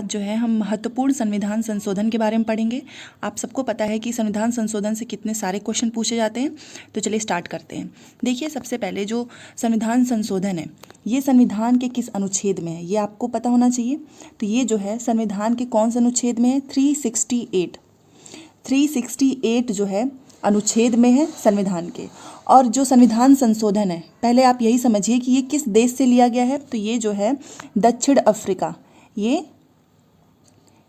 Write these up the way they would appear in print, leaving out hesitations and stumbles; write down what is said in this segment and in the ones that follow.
आज जो है हम महत्वपूर्ण संविधान संशोधन के बारे में पढ़ेंगे। आप सबको पता है कि संविधान संशोधन से कितने सारे क्वेश्चन पूछे जाते हैं। तो चलिए स्टार्ट करते हैं। देखिए, सबसे पहले जो संविधान संशोधन है ये संविधान के किस अनुच्छेद में है ये आपको पता होना चाहिए। तो ये जो है संविधान के कौन से अनुच्छेद में है? 368 जो है अनुच्छेद में है संविधान के। और जो संविधान संशोधन है, पहले आप यही समझिए कि ये किस देश से लिया गया है। तो ये जो है दक्षिण अफ्रीका, ये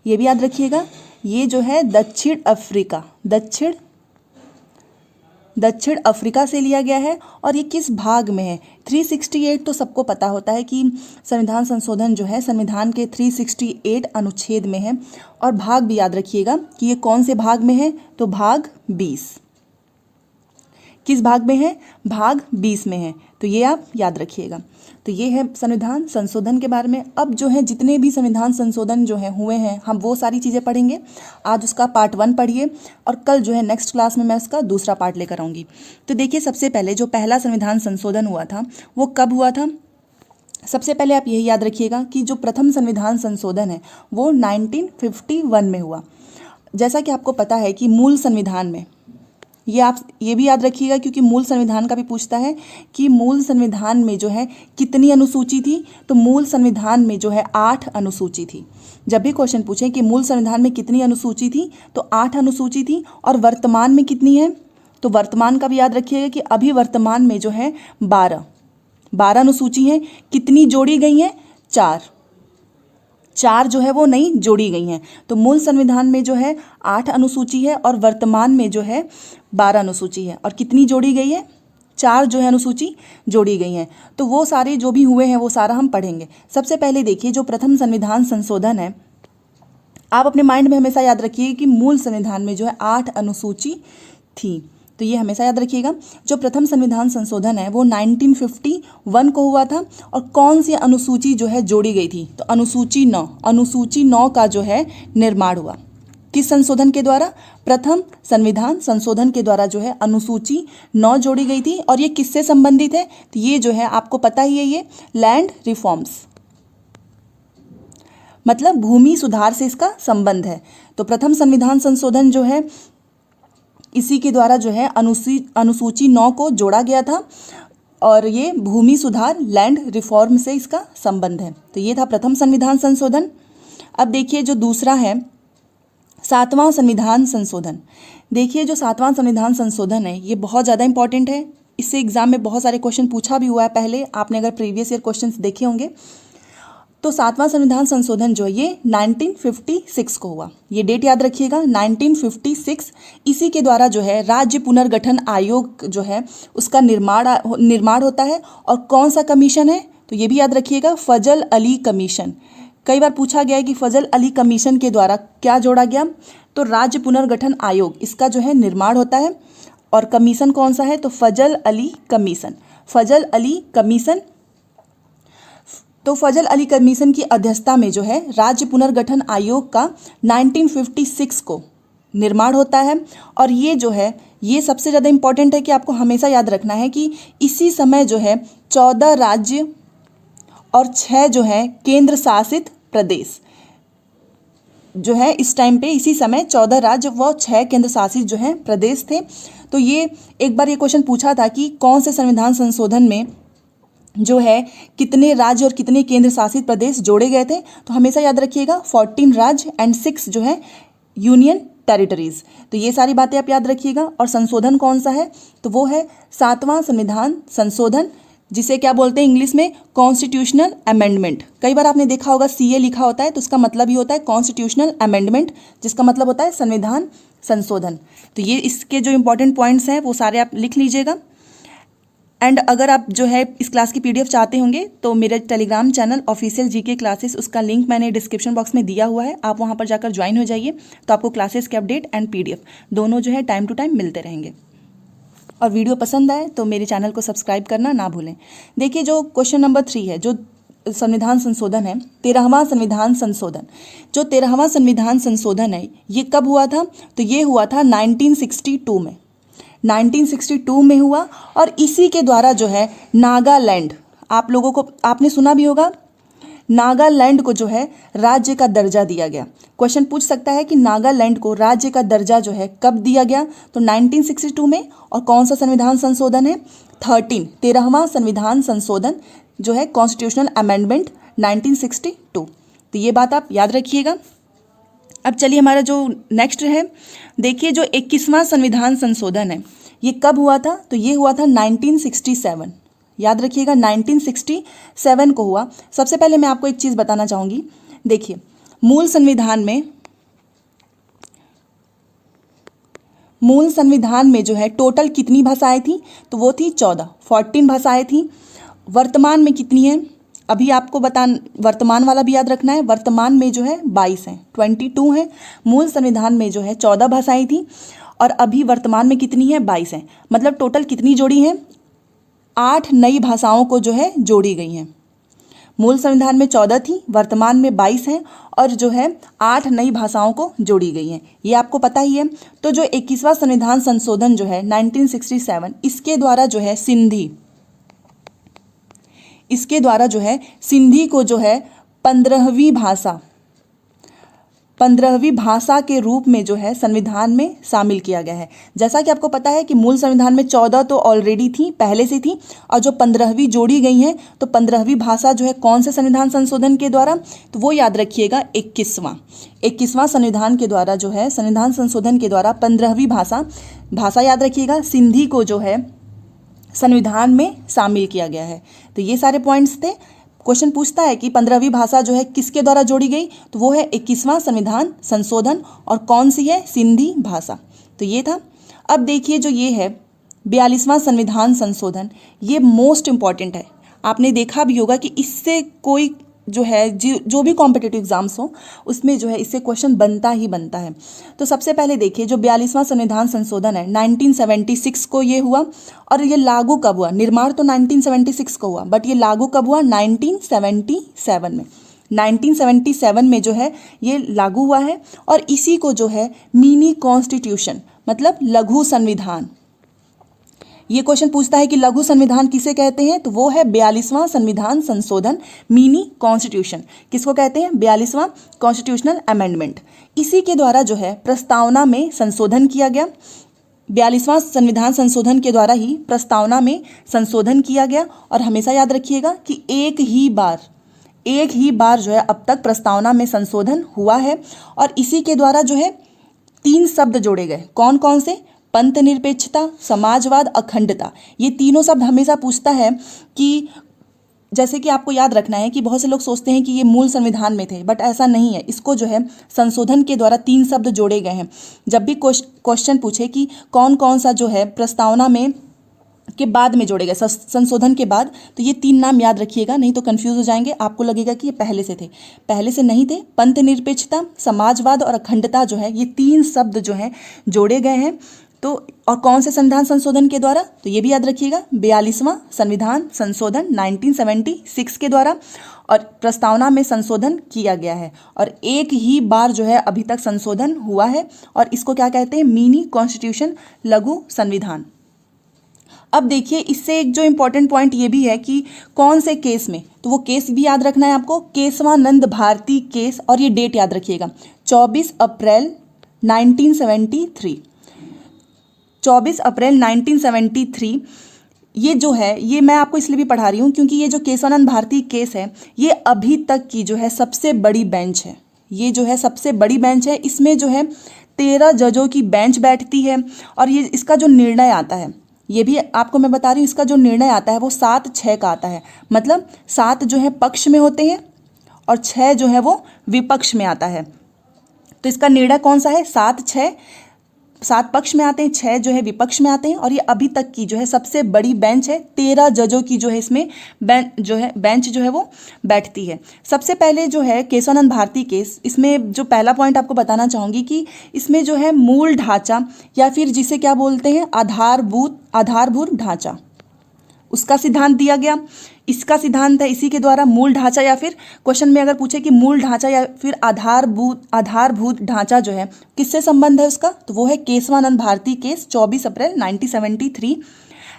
भी याद रखिएगा, ये जो है दक्षिण अफ्रीका से लिया गया है। और ये किस भाग में है? 368 तो सबको पता होता है कि संविधान संशोधन जो है संविधान के 368 अनुच्छेद में है। और भाग भी याद रखिएगा कि ये कौन से भाग में है? तो भाग 20। किस भाग में है? भाग 20 में है। तो ये आप याद रखिएगा। तो ये है संविधान संशोधन के बारे में। अब जो है जितने भी संविधान संशोधन जो है हुए हैं हम वो सारी चीज़ें पढ़ेंगे। आज उसका पार्ट 1 पढ़िए और कल जो है नेक्स्ट क्लास में मैं उसका दूसरा पार्ट लेकर आऊँगी। तो देखिए, सबसे पहले जो पहला संविधान संशोधन हुआ था वो कब हुआ था? सबसे पहले आप यही याद रखिएगा कि जो प्रथम संविधान संशोधन है वो 1951 में हुआ। जैसा कि आपको पता है कि मूल संविधान में, ये भी याद रखिएगा क्योंकि मूल संविधान का भी पूछता है कि मूल संविधान में जो है कितनी अनुसूची थी। तो मूल संविधान में जो है 8 अनुसूची थी। जब भी क्वेश्चन पूछे कि मूल संविधान में कितनी अनुसूची थी तो 8 अनुसूची थी। और वर्तमान में कितनी है? तो वर्तमान का भी याद रखिएगा कि अभी वर्तमान में जो है 12 अनुसूची हैं। कितनी जोड़ी गई हैं? 4 जो है वो नई जोड़ी गई हैं। तो मूल संविधान में जो है 8 अनुसूची है और वर्तमान में जो है 12 अनुसूची है। और कितनी जोड़ी गई है? 4 जो है अनुसूची जोड़ी गई हैं। तो वो सारे जो भी हुए हैं वो सारा हम पढ़ेंगे। सबसे पहले देखिए, जो प्रथम संविधान संशोधन है, आप अपने माइंड में हमेशा याद रखिए कि मूल संविधान में जो है 8 अनुसूची थी। तो ये हमेशा याद रखिएगा। जो प्रथम संविधान संशोधन है वो 1951 को हुआ था। और कौन सी अनुसूची जो है जोड़ी गई थी? तो अनुसूची 9 का जो है निर्माण हुआ। किस संशोधन के द्वारा? प्रथम संविधान संशोधन के द्वारा जो है अनुसूची 9 जोड़ी गई थी। और ये किससे संबंधित है? तो ये जो है आपको पता ही है, ये लैंड रिफॉर्म्स, मतलब भूमि सुधार से इसका संबंध है। तो प्रथम संविधान संशोधन जो है इसी के द्वारा जो है अनुसूची 9 को जोड़ा गया था। और ये भूमि सुधार लैंड रिफॉर्म से इसका संबंध है। तो ये था प्रथम संविधान संशोधन। अब देखिए, जो दूसरा है 7वां संविधान संशोधन। देखिए, जो 7वां संविधान संशोधन है ये बहुत ज़्यादा इंपॉर्टेंट है। इससे एग्जाम में बहुत सारे क्वेश्चन पूछा भी हुआ है पहले, आपने अगर प्रीवियस ईयर क्वेश्चंस देखे होंगे। तो 7वां संविधान संशोधन जो है ये 1956 को हुआ। ये डेट याद रखिएगा, 1956। इसी के द्वारा जो है राज्य पुनर्गठन आयोग जो है उसका निर्माण होता है। और कौन सा कमीशन है? तो ये भी याद रखिएगा, फजल अली कमीशन। कई बार पूछा गया है कि फजल अली कमीशन के द्वारा क्या जोड़ा गया? तो राज्य पुनर्गठन आयोग, इसका जो है निर्माण होता है। और कमीशन कौन सा है? तो फजल अली कमीशन। तो फजल अली कमीशन की अध्यक्षता में जो है राज्य पुनर्गठन आयोग का 1956 को निर्माण होता है। और ये जो है ये सबसे ज़्यादा इम्पॉर्टेंट है कि आपको हमेशा याद रखना है कि इसी समय जो है 14 राज्य और 6 जो है केंद्र शासित प्रदेश जो है इस टाइम पे, इसी समय 14 राज्य व 6 केंद्र शासित जो है प्रदेश थे। तो ये एक बार ये क्वेश्चन पूछा था कि कौन से संविधान संशोधन में जो है कितने राज्य और कितने केंद्र शासित प्रदेश जोड़े गए थे? तो हमेशा याद रखिएगा 14 राज्य एंड 6 जो है यूनियन टेरिटरीज। तो ये सारी बातें आप याद रखिएगा। और संशोधन कौन सा है? तो वो है 7वां संविधान संशोधन, जिसे क्या बोलते हैं इंग्लिश में? Constitutional amendment. कई बार आपने देखा होगा CA लिखा होता है तो उसका मतलब ही होता है कॉन्स्टिट्यूशनल अमेंडमेंट, जिसका मतलब होता है संविधान संशोधन। तो ये इसके जो इंपॉर्टेंट पॉइंट्स हैं वो सारे आप लिख लीजिएगा। एंड अगर आप जो है इस क्लास की PDF चाहते होंगे तो मेरे Telegram channel official GK classes, उसका लिंक मैंने डिस्क्रिप्शन बॉक्स में दिया हुआ है, आप वहाँ पर जाकर ज्वाइन हो जाइए। तो आपको क्लासेस के अपडेट एंड PDF दोनों जो है टाइम टू टाइम मिलते रहेंगे। और वीडियो पसंद आए तो मेरे चैनल को सब्सक्राइब करना ना भूलें। देखिए, जो क्वेश्चन नंबर 3 है, जो संविधान संशोधन है 13वां संविधान संशोधन। जो 13वां संविधान संशोधन है ये कब हुआ था? तो ये हुआ था 1962 में। 1962 में हुआ। और इसी के द्वारा जो है नागालैंड, आप लोगों को आपने सुना भी होगा नागालैंड को जो है राज्य का दर्जा दिया गया। क्वेश्चन पूछ सकता है कि नागालैंड को राज्य का दर्जा जो है कब दिया गया, तो 1962 में। और कौन सा संविधान संशोधन है, 13वां संविधान संशोधन जो है कॉन्स्टिट्यूशनल अमेंडमेंट 1962। तो ये बात आप याद रखिएगा। अब चलिए हमारा जो नेक्स्ट है, देखिए जो 21वां संविधान संशोधन है ये कब हुआ था, तो ये हुआ था 1967। याद रखिएगा 1967 को हुआ। सबसे पहले मैं आपको एक चीज़ बताना चाहूँगी, देखिए मूल संविधान में जो है टोटल कितनी भाषाएं थी, तो वो थी 14 भाषाएं थी। वर्तमान में कितनी है, अभी आपको वर्तमान वाला भी याद रखना है। वर्तमान में जो है 22 हैं, 22 हैं। मूल संविधान में जो है 14 भाषाएं थी और अभी वर्तमान में कितनी है, 22 हैं। मतलब टोटल कितनी जोड़ी हैं, 8 नई भाषाओं को जो है जोड़ी गई हैं। मूल संविधान में 14 थी, वर्तमान में 22 हैं और जो है 8 नई भाषाओं को जोड़ी गई हैं। ये आपको पता ही है। तो जो 21वां संविधान संशोधन जो है 1967, इसके द्वारा जो है सिंधी को जो है 15वीं भाषा के रूप में जो है संविधान में शामिल किया गया है। जैसा कि आपको पता है कि मूल संविधान में 14 तो ऑलरेडी थी, पहले से थी, और जो 15वीं जोड़ी गई हैं, तो 15वीं भाषा जो है कौन से संविधान संशोधन के द्वारा, तो वो याद रखिएगा 21वां संविधान के द्वारा जो है संविधान संशोधन के द्वारा 15वीं भाषा याद रखिएगा सिंधी को जो है संविधान में शामिल किया गया है। तो ये सारे पॉइंट्स थे। क्वेश्चन पूछता है कि 15वीं भाषा जो है किसके द्वारा जोड़ी गई, तो वो है 21वां संविधान संशोधन, और कौन सी है, सिंधी भाषा। तो ये था। अब देखिए जो ये है 42वां संविधान संशोधन, ये मोस्ट इम्पॉर्टेंट है। आपने देखा भी होगा कि इससे कोई जो है जो भी कॉम्पिटिटिव एग्जाम्स हो उसमें जो है इससे क्वेश्चन बनता ही बनता है। तो सबसे पहले देखिए जो 42वां संविधान संशोधन है 1976 को ये हुआ, और ये लागू कब हुआ, निर्माण तो 1976 को हुआ, बट ये लागू कब हुआ, 1977 में। 1977 में जो है ये लागू हुआ है, और इसी को जो है मिनी कॉन्स्टिट्यूशन मतलब लघु संविधान, ये क्वेश्चन पूछता है कि लघु संविधान किसे कहते हैं, तो वो है 42वां संविधान संशोधन, मिनी कॉन्स्टिट्यूशन। किसको कहते हैं, 42वां कॉन्स्टिट्यूशनल अमेंडमेंट। इसी के द्वारा जो है प्रस्तावना में संशोधन किया गया। 42वां संविधान संशोधन के द्वारा ही प्रस्तावना में संशोधन किया गया। और हमेशा याद रखिएगा कि एक ही बार जो है अब तक प्रस्तावना में संशोधन हुआ है, और इसी के द्वारा जो है 3 शब्द जोड़े गए। कौन कौन से, पंथ निरपेक्षता, समाजवाद, अखंडता। ये तीनों शब्द हमेशा पूछता है कि जैसे कि आपको याद रखना है कि बहुत से लोग सोचते हैं कि ये मूल संविधान में थे, बट ऐसा नहीं है। इसको जो है संशोधन के द्वारा 3 शब्द जोड़े गए हैं। जब भी क्वेश्चन पूछे कि कौन कौन सा जो है प्रस्तावना में के बाद में जोड़े गए, संशोधन के बाद, तो ये 3 नाम याद रखिएगा, नहीं तो कंफ्यूज हो जाएंगे। आपको लगेगा कि ये पहले से थे, पहले से नहीं थे। पंथ निरपेक्षता, समाजवाद और अखंडता जो है ये 3 शब्द जो हैं जोड़े गए हैं। तो और कौन से संविधान संशोधन के द्वारा, तो ये भी याद रखिएगा 42वां संविधान संशोधन 1976 के द्वारा, और प्रस्तावना में संशोधन किया गया है। और एक ही बार जो है अभी तक संशोधन हुआ है, और इसको क्या कहते हैं, मिनी कॉन्स्टिट्यूशन, लघु संविधान। अब देखिए इससे एक जो इम्पोर्टेंट पॉइंट ये भी है कि कौन से केस में, तो वो केस भी याद रखना है आपको, केशवानंद भारती केस। और ये डेट याद रखिएगा 24 अप्रैल 1973। 24 अप्रैल 1973 ये जो है, ये मैं आपको इसलिए भी पढ़ा रही हूँ क्योंकि ये जो केशवानंद भारती केस है ये अभी तक की जो है सबसे बड़ी बेंच है। ये जो है सबसे बड़ी बेंच है। इसमें जो है 13 जजों की बेंच बैठती है, और ये इसका जो निर्णय आता है, ये भी आपको मैं बता रही हूँ, इसका जो निर्णय आता है वो 7-6 का आता है। मतलब 7 जो है पक्ष में होते हैं और 6 जो है वो विपक्ष में आता है। तो इसका निर्णय कौन सा है, 7 पक्ष में आते हैं, 6 जो है विपक्ष में आते हैं। और ये अभी तक की जो है सबसे बड़ी बेंच है। 13 जजों की जो है इसमें बेंच जो है वो बैठती है। सबसे पहले जो है केशवानंद भारती केस, इसमें जो पहला पॉइंट आपको बताना चाहूँगी कि इसमें जो है मूल ढांचा, या फिर जिसे क्या बोलते हैं आधारभूत ढांचा, उसका सिद्धांत दिया गया। इसका सिद्धांत है, इसी के द्वारा मूल ढांचा, या फिर क्वेश्चन में अगर पूछे कि मूल ढांचा या फिर आधारभूत ढांचा जो है किससे संबंध है उसका, तो वो है केशवानंद भारती केस 24 अप्रैल 1973।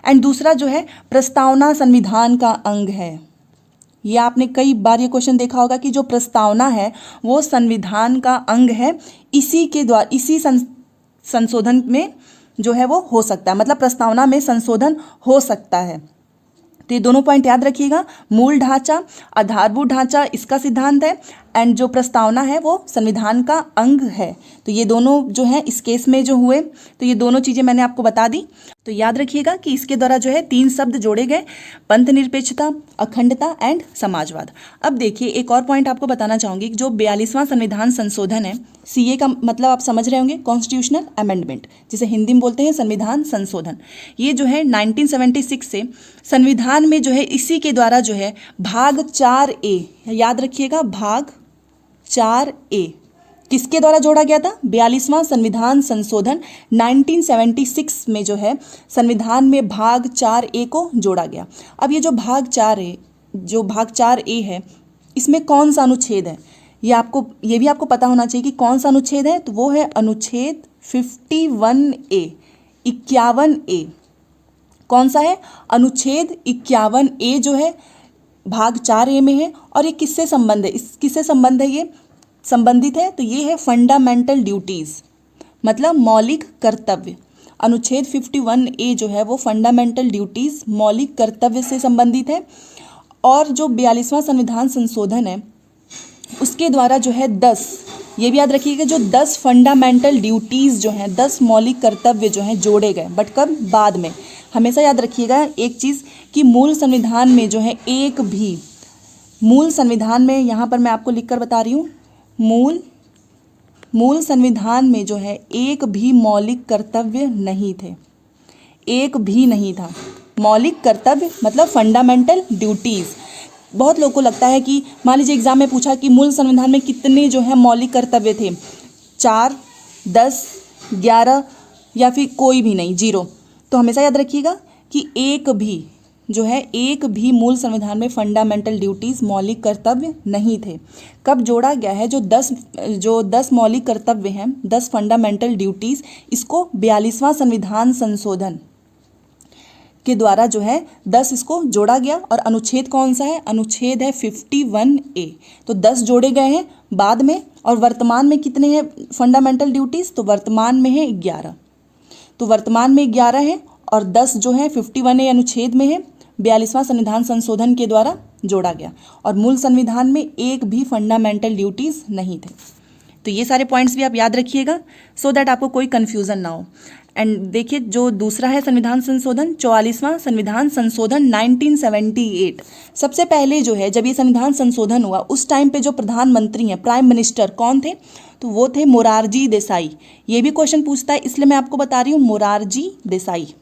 एंड दूसरा जो है प्रस्तावना संविधान का अंग है। ये आपने कई बार ये क्वेश्चन देखा होगा कि जो प्रस्तावना है वो संविधान का अंग है, इसी के द्वारा इसी संशोधन में जो है वो हो सकता है, मतलब प्रस्तावना में संशोधन हो सकता है। तो ये दोनों पॉइंट याद रखिएगा, मूल ढांचा, आधारभूत ढांचा इसका सिद्धांत है, एंड जो प्रस्तावना है वो संविधान का अंग है। तो ये दोनों जो है इस केस में जो हुए, तो ये दोनों चीज़ें मैंने आपको बता दी। तो याद रखिएगा कि इसके द्वारा जो है 3 शब्द जोड़े गए, पंथ निरपेक्षता, अखंडता एंड समाजवाद। अब देखिए एक और पॉइंट आपको बताना चाहूँगी, जो 42वां संविधान संशोधन है, सीए का मतलब आप समझ रहे होंगे, कॉन्स्टिट्यूशनल अमेंडमेंट, जिसे हिंदी में बोलते हैं संविधान संशोधन। ये जो है 1976 से संविधान में जो है इसी के द्वारा जो है भाग 4A, याद रखिएगा भाग 4A किसके द्वारा जोड़ा गया था? 42वां संविधान संशोधन 1976 में जो है संविधान में भाग 4A को जोड़ा गया। अब ये जो भाग 4A है, इसमें कौन सा अनुच्छेद है? ये भी आपको पता होना चाहिए कि कौन सा अनुच्छेद है। तो वो है अनुच्छेद 51A, 51A। कौन सा है? अनुच्छेद 51A जो है भाग 4A में है। और ये किससे संबंध है? किससे संबंध है? ये संबंधित है, तो ये है फंडामेंटल ड्यूटीज़, मतलब मौलिक कर्तव्य। अनुच्छेद 51A जो है वो फंडामेंटल ड्यूटीज़, मौलिक कर्तव्य से संबंधित है। और जो 42वां संविधान संशोधन है उसके द्वारा जो है 10, ये भी याद रखिएगा, जो 10 फंडामेंटल ड्यूटीज़ जो हैं, 10 मौलिक कर्तव्य जो हैं जोड़े गए, बट कब? बाद में। हमेशा याद रखिएगा एक चीज़ कि मूल संविधान में जो है एक भी, मूल संविधान में, यहाँ पर मैं आपको लिख कर बता रही हूँ, मूल संविधान में जो है एक भी मौलिक कर्तव्य नहीं थे, एक भी नहीं था। मौलिक कर्तव्य मतलब फंडामेंटल ड्यूटीज़। बहुत लोगों को लगता है कि मान लीजिए एग्जाम में पूछा कि मूल संविधान में कितने जो है मौलिक कर्तव्य थे, 4, 10, 11 या फिर कोई भी नहीं, 0। तो हमेशा याद रखिएगा कि एक भी मूल संविधान में फंडामेंटल ड्यूटीज़, मौलिक कर्तव्य नहीं थे। कब जोड़ा गया है? जो 10 मौलिक कर्तव्य हैं, 10 फंडामेंटल ड्यूटीज़, इसको 42वां संविधान संशोधन के द्वारा जो है 10 इसको जोड़ा गया। और अनुच्छेद कौन सा है? अनुच्छेद है 51A। तो 10 जोड़े गए हैं बाद में। और वर्तमान में कितने हैं फंडामेंटल ड्यूटीज़? तो वर्तमान में है 11। तो वर्तमान में 11 है और 10 जो है 51A अनुच्छेद में है, 42वां संविधान संशोधन के द्वारा जोड़ा गया। और मूल संविधान में एक भी फंडामेंटल ड्यूटीज़ नहीं थे। तो ये सारे पॉइंट्स भी आप याद रखिएगा, सो दैट आपको कोई कन्फ्यूज़न ना हो। एंड देखिए जो दूसरा है संविधान संशोधन, 44वां संविधान संशोधन 1978। सबसे पहले जो है जब ये संविधान संशोधन हुआ उस टाइम पे जो प्रधानमंत्री हैं, प्राइम मिनिस्टर कौन थे? तो वो थे मोरारजी देसाई। ये भी क्वेश्चन पूछता है, इसलिए मैं आपको बता रही हूँ, मोरारजी देसाई।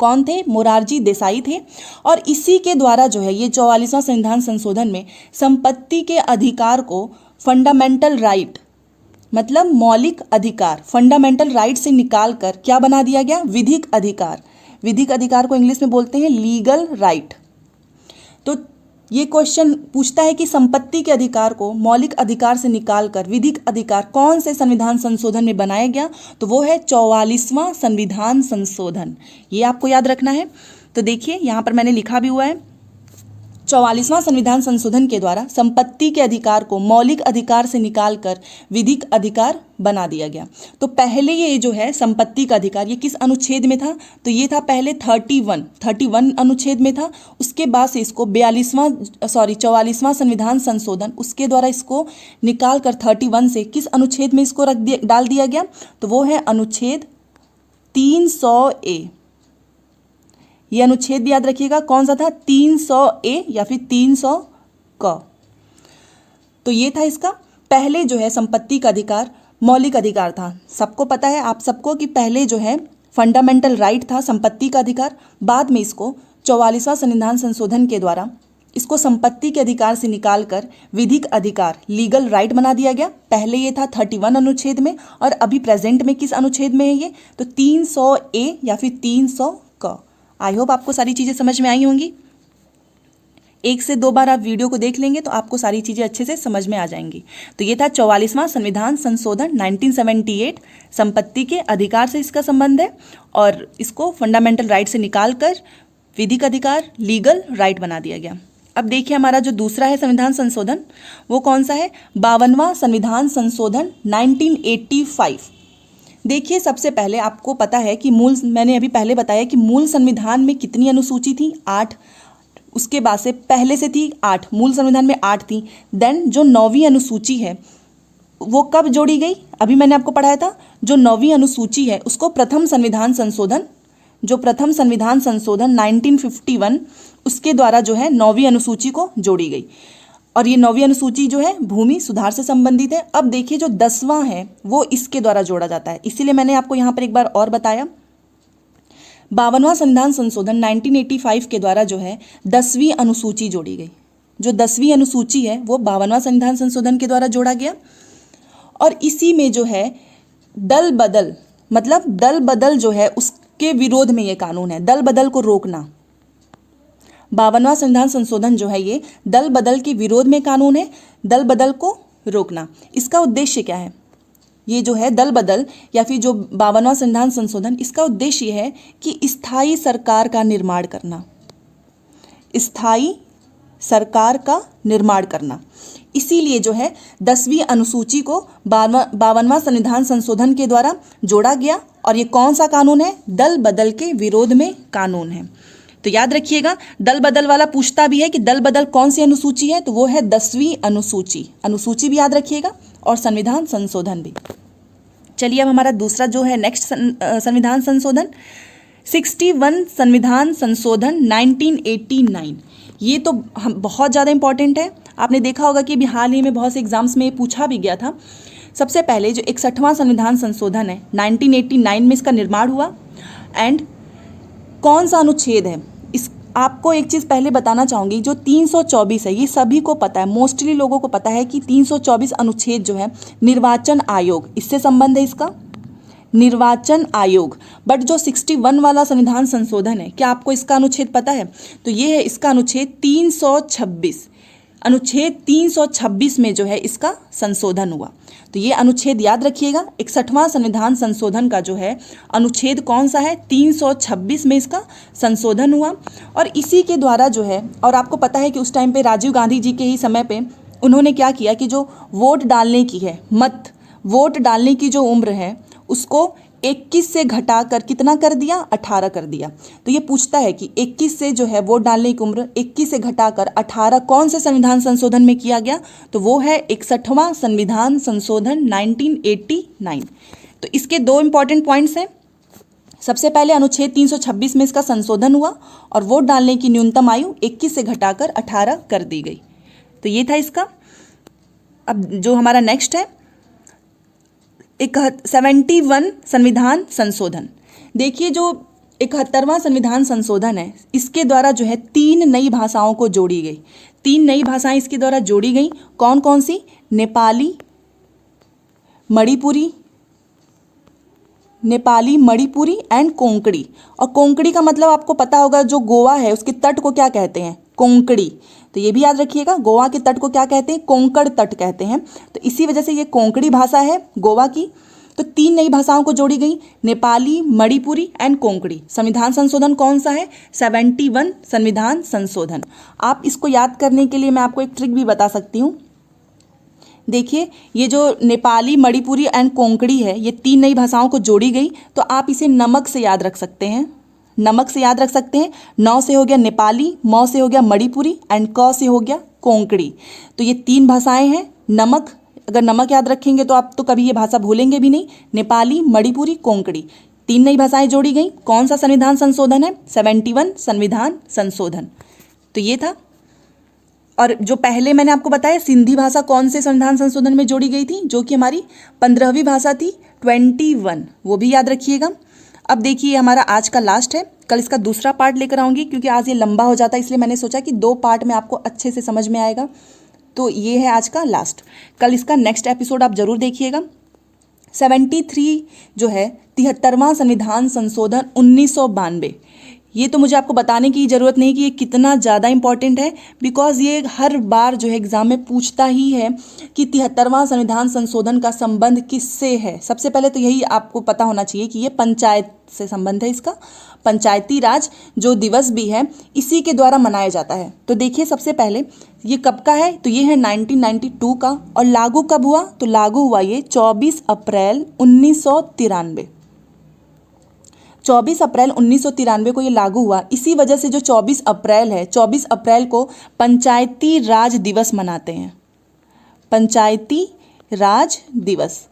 कौन थे? मोरारजी देसाई थे। और इसी के द्वारा जो है ये 44वां संविधान संशोधन में संपत्ति के अधिकार को फंडामेंटल राइट, मतलब मौलिक अधिकार, फंडामेंटल राइट से निकाल कर क्या बना दिया गया? विधिक अधिकार। विधिक अधिकार को इंग्लिश में बोलते हैं लीगल राइट। तो ये क्वेश्चन पूछता है कि संपत्ति के अधिकार को मौलिक अधिकार से निकालकर विधिक अधिकार कौन से संविधान संशोधन में बनाया गया? तो वो है 44वां संविधान संशोधन। ये आपको याद रखना है। तो देखिए यहाँ पर मैंने लिखा भी हुआ है, 44वां संविधान संशोधन के द्वारा संपत्ति के अधिकार को मौलिक अधिकार से निकालकर विधिक अधिकार बना दिया गया। तो पहले ये जो है संपत्ति का अधिकार, ये किस अनुच्छेद में था? तो ये था पहले 31 अनुच्छेद में था। उसके बाद से इसको 44वां संविधान संशोधन, उसके द्वारा इसको निकाल कर 31 से किस अनुच्छेद में इसको डाल दिया गया? तो वो है अनुच्छेद 300A। ये अनुच्छेद भी याद रखिएगा, कौन सा था? 300A या फिर 300 क। तो ये था इसका। पहले जो है संपत्ति का अधिकार मौलिक अधिकार था, सबको पता है आप सबको कि पहले जो है फंडामेंटल राइट था संपत्ति का अधिकार। बाद में इसको 44वां संविधान संशोधन के द्वारा इसको संपत्ति के अधिकार से निकालकर विधिक अधिकार, लीगल राइट बना दिया गया। पहले ये था 31 अनुच्छेद में और अभी प्रेजेंट में किस अनुच्छेद में है ये? तो 300A या फिर 300 क। आई होप आपको सारी चीज़ें समझ में आई होंगी। 1 से 2 बार आप वीडियो को देख लेंगे तो आपको सारी चीज़ें अच्छे से समझ में आ जाएंगी। तो ये था 44वां संविधान संशोधन 1978। संपत्ति के अधिकार से इसका संबंध है और इसको फंडामेंटल राइट से निकाल कर विधिक अधिकार, लीगल राइट बना दिया गया। अब देखिए हमारा जो दूसरा है संविधान संशोधन, वो कौन सा है? 52वां संविधान संशोधन 1985। देखिए सबसे पहले आपको पता है कि मैंने अभी पहले बताया कि मूल संविधान में कितनी अनुसूची थी? 8। उसके बाद से पहले से थी 8, मूल संविधान में 8 थी। देन जो 9वीं अनुसूची है वो कब जोड़ी गई? अभी मैंने आपको पढ़ाया था, जो 9वीं अनुसूची है उसको प्रथम संविधान संशोधन, जो प्रथम संविधान संशोधन 1951 उसके द्वारा जो है 9वीं अनुसूची को जोड़ी गई। और ये 9वीं अनुसूची जो है भूमि सुधार से संबंधित है। अब देखिए जो 10वां है वो इसके द्वारा जोड़ा जाता है, इसीलिए मैंने आपको यहाँ पर एक बार और बताया। 52वां संविधान संशोधन 1985 के द्वारा जो है 10वीं अनुसूची जोड़ी गई। जो 10वीं अनुसूची है वो 52वां संविधान संशोधन के द्वारा जोड़ा गया। और इसी में जो है दल बदल, मतलब दल बदल जो है उसके विरोध में ये कानून है, दल बदल को रोकना। 52वां संविधान संशोधन जो है ये दल बदल के विरोध में कानून है, दल बदल को रोकना। इसका उद्देश्य क्या है? ये जो है दल बदल या फिर जो 52वां संविधान संशोधन, इसका उद्देश्य ये है कि स्थायी सरकार का निर्माण करना, स्थायी सरकार का निर्माण करना। इसीलिए जो है 10वीं अनुसूची को 52वां संविधान संशोधन के द्वारा जोड़ा गया। और ये कौन सा कानून है? दल बदल के विरोध में कानून है। तो याद रखिएगा, दल बदल वाला पूछता भी है कि दल बदल कौन सी अनुसूची है, तो वो है 10वीं अनुसूची। अनुसूची भी याद रखिएगा और संविधान संशोधन भी। चलिए अब हमारा दूसरा जो है नेक्स्ट संविधान संशोधन 61 संविधान संशोधन 1989। ये तो बहुत ज़्यादा इंपॉर्टेंट है। आपने देखा होगा कि अभी हाल ही में बहुत से एग्जाम्स में पूछा भी गया था। सबसे पहले जो 61वां संविधान संशोधन है 1989 में इसका निर्माण हुआ। एंड कौन सा अनुच्छेद है? इस आपको एक चीज़ पहले बताना चाहूँगी, जो 324 है ये सभी को पता है, मोस्टली लोगों को पता है कि 324 अनुच्छेद जो है निर्वाचन आयोग, इससे संबंध है इसका, निर्वाचन आयोग। बट जो 61 वाला संविधान संशोधन है, क्या आपको इसका अनुच्छेद पता है? तो ये है इसका अनुच्छेद 326। अनुच्छेद 326 में जो है इसका संशोधन हुआ। तो ये अनुच्छेद याद रखिएगा। 61वां संविधान संशोधन का जो है अनुच्छेद कौन सा है? 326 में इसका संशोधन हुआ। और इसी के द्वारा जो है, और आपको पता है कि उस टाइम पे राजीव गांधी जी के ही समय पे उन्होंने क्या किया कि जो वोट डालने की है, वोट डालने की जो उम्र है उसको 21 से घटाकर कितना कर दिया? 18 कर दिया। तो ये पूछता है कि 21 से जो है वोट डालने की उम्र 21 से घटाकर 18 कौन से संविधान संशोधन में किया गया? तो वो है 61वां संविधान संशोधन 1989। तो इसके दो इंपॉर्टेंट पॉइंट्स हैं। सबसे पहले अनुच्छेद 326 में इसका संशोधन हुआ और वोट डालने की न्यूनतम आयु 21 से घटाकर 18 कर दी गई। तो ये था इसका। अब जो हमारा नेक्स्ट है 71 संविधान संशोधन। देखिए जो 71वां संविधान संशोधन है इसके द्वारा जो है 3 नई भाषाओं को जोड़ी गई। 3 नई भाषाएं इसके द्वारा जोड़ी गई। कौन कौन सी? नेपाली, मणिपुरी एंड कोंकणी। और कोंकणी का मतलब आपको पता होगा, जो गोवा है उसके तट को क्या कहते हैं? कोंकणी। तो ये भी याद रखिएगा, गोवा के तट को क्या कहते हैं? कोंकण तट कहते हैं। तो इसी वजह से ये कोंकणी भाषा है गोवा की। तो 3 नई भाषाओं को जोड़ी गई, नेपाली, मणिपुरी एंड कोंकणी। संविधान संशोधन कौन सा है? 71 संविधान संशोधन। आप इसको याद करने के लिए मैं आपको एक ट्रिक भी बता सकती हूँ। देखिए ये जो नेपाली, मणिपुरी एंड कोंकणी है, ये 3 नई भाषाओं को जोड़ी गई। तो आप इसे नमक से याद रख सकते हैं, नमक से याद रख सकते हैं। 9 से हो गया नेपाली, म से हो गया मणिपुरी एंड क से हो गया कोंकणी। तो ये 3 भाषाएं हैं। नमक, अगर नमक याद रखेंगे तो आप तो कभी ये भाषा भूलेंगे भी नहीं। नेपाली, मणिपुरी, कोंकणी, 3 नई भाषाएं जोड़ी गई। कौन सा संविधान संशोधन है? 71 संविधान संशोधन। तो ये था। और जो पहले मैंने आपको बताया सिंधी भाषा कौन से संविधान संशोधन में जोड़ी गई थी, जो कि हमारी 15वीं भाषा थी, 21, वो भी याद रखिएगा। अब देखिए हमारा आज का लास्ट है, कल इसका दूसरा पार्ट लेकर आऊँगी क्योंकि आज ये लंबा हो जाता है, इसलिए मैंने सोचा कि 2 पार्ट में आपको अच्छे से समझ में आएगा। तो ये है आज का लास्ट। कल इसका नेक्स्ट एपिसोड आप जरूर देखिएगा। 73 जो है 73वां संविधान संशोधन 1992, ये तो मुझे आपको बताने की ज़रूरत नहीं कि ये कितना ज़्यादा इम्पॉर्टेंट है, बिकॉज ये हर बार जो है एग्जाम में पूछता ही है कि 73वां संविधान संशोधन का संबंध किससे है। सबसे पहले तो यही आपको पता होना चाहिए कि ये पंचायत से संबंध है इसका। पंचायती राज जो दिवस भी है इसी के द्वारा मनाया जाता है। तो देखिए सबसे पहले ये कब का है, तो ये है 1992 का। और लागू कब हुआ, तो लागू हुआ ये 24 अप्रैल 1993। 24 अप्रैल 1993 को ये लागू हुआ। इसी वजह से जो 24 अप्रैल है, 24 अप्रैल को पंचायती राज दिवस मनाते हैं। पंचायती राज दिवस।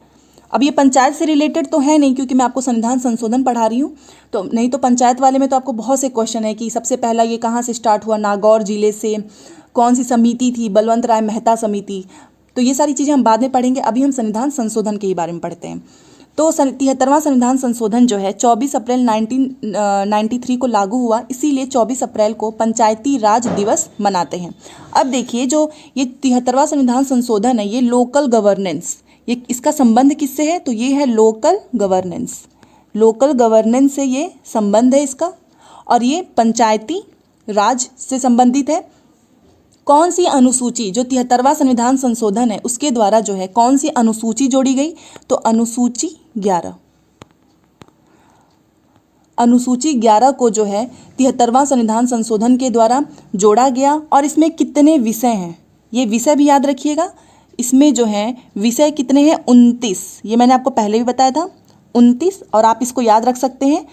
अब ये पंचायत से रिलेटेड तो है नहीं, क्योंकि मैं आपको संविधान संशोधन पढ़ा रही हूँ, तो नहीं तो पंचायत वाले में तो आपको बहुत से क्वेश्चन है कि सबसे पहला ये कहाँ से स्टार्ट हुआ, नागौर जिले से, कौन सी समिति थी, बलवंत राय मेहता समिति। तो ये सारी चीज़ें हम बाद में पढ़ेंगे, अभी हम संविधान संशोधन के ही बारे में पढ़ते हैं। तो 73वां संविधान संशोधन जो है 24 अप्रैल 1993 को लागू हुआ, इसीलिए 24 अप्रैल को पंचायती राज दिवस मनाते हैं। अब देखिए जो ये 73वां संविधान संशोधन है, ये लोकल गवर्नेंस, ये इसका संबंध किससे है, तो ये है लोकल गवर्नेंस। लोकल गवर्नेंस से ये संबंध है इसका, और ये पंचायती राज से संबंधित है। कौन सी अनुसूची, जो 73वां संविधान संशोधन है उसके द्वारा जो है कौन सी अनुसूची जोड़ी गई, तो अनुसूची 11। अनुसूची 11 को जो है 73वां संविधान संशोधन के द्वारा जोड़ा गया। और इसमें कितने विषय हैं, ये विषय भी याद रखिएगा। इसमें जो है विषय कितने हैं, 29। ये मैंने आपको पहले भी बताया था, 29। और आप इसको याद रख सकते हैं,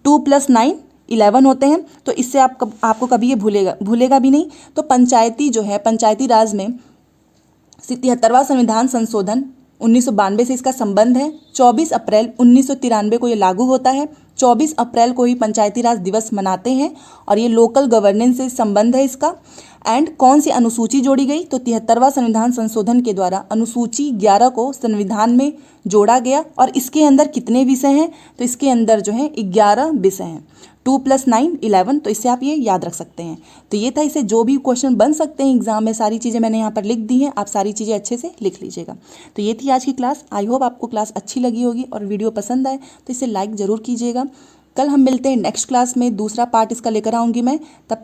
2 + 9 11 होते हैं। तो इससे आपको कभी ये भूलेगा भी नहीं। तो पंचायती जो है, पंचायती राज में 73वां संविधान संशोधन 1992 से इसका संबंध है। 24 अप्रैल 1993 को ये लागू होता है। 24 अप्रैल को ही पंचायती राज दिवस मनाते हैं, और ये लोकल गवर्नेंस से संबंध है इसका। एंड कौन सी अनुसूची जोड़ी गई, तो 73वां संविधान संशोधन के द्वारा अनुसूची 11 को संविधान में जोड़ा गया। और इसके अंदर कितने विषय हैं, तो इसके अंदर जो है 11 विषय हैं। 2 + 9 11, तो इससे आप ये याद रख सकते हैं। तो ये था, इससे जो भी क्वेश्चन बन सकते हैं एग्जाम में, सारी चीज़ें मैंने यहाँ पर लिख दी हैं, आप सारी चीज़ें अच्छे से लिख लीजिएगा। तो ये थी आज की क्लास। आई होप आपको क्लास अच्छी लगी होगी, और वीडियो पसंद आए तो इसे लाइक ज़रूर कीजिएगा। कल हम मिलते हैं नेक्स्ट क्लास में, दूसरा पार्ट इसका लेकर आऊँगी मैं। तब